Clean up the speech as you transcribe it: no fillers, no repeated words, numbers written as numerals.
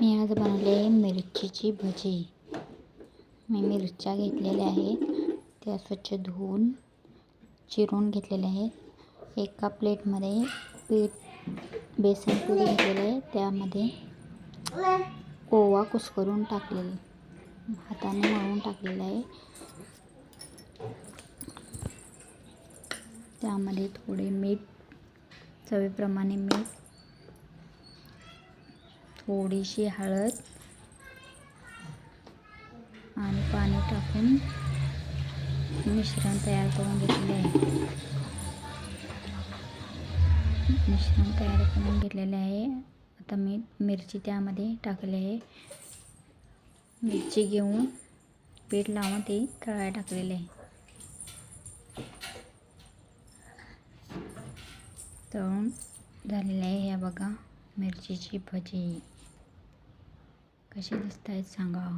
मी आज बनवले आहे मिरचीची भजी. मी मिरच्या घेतलेल्या आहेत, त्या स्वच्छ धुवून चिरून घेतलेल्या आहेत. एका प्लेटमध्ये बेसन पीठ घेतलेले आहे, त्यामध्ये ओवा कुस्करून टाकलेले, हाताने मळून टाकलेला आहे. त्यामध्ये थोडे मीठ, चवीप्रमाणे मीठ, थोडीशी हळद आणि पाणी टाकून मिश्रण तयार करून घेतले आहे. मिश्रण तयार करून घेतलेले आहे. आता मी मिरची त्यामध्ये टाकले आहे. मिरची घेऊन पीठ लावून ते तळायला टाकलेले आहे. तळून झालेले आहे. हे बघा मिरचीची भजी कशी दिसत आहेत सांगा.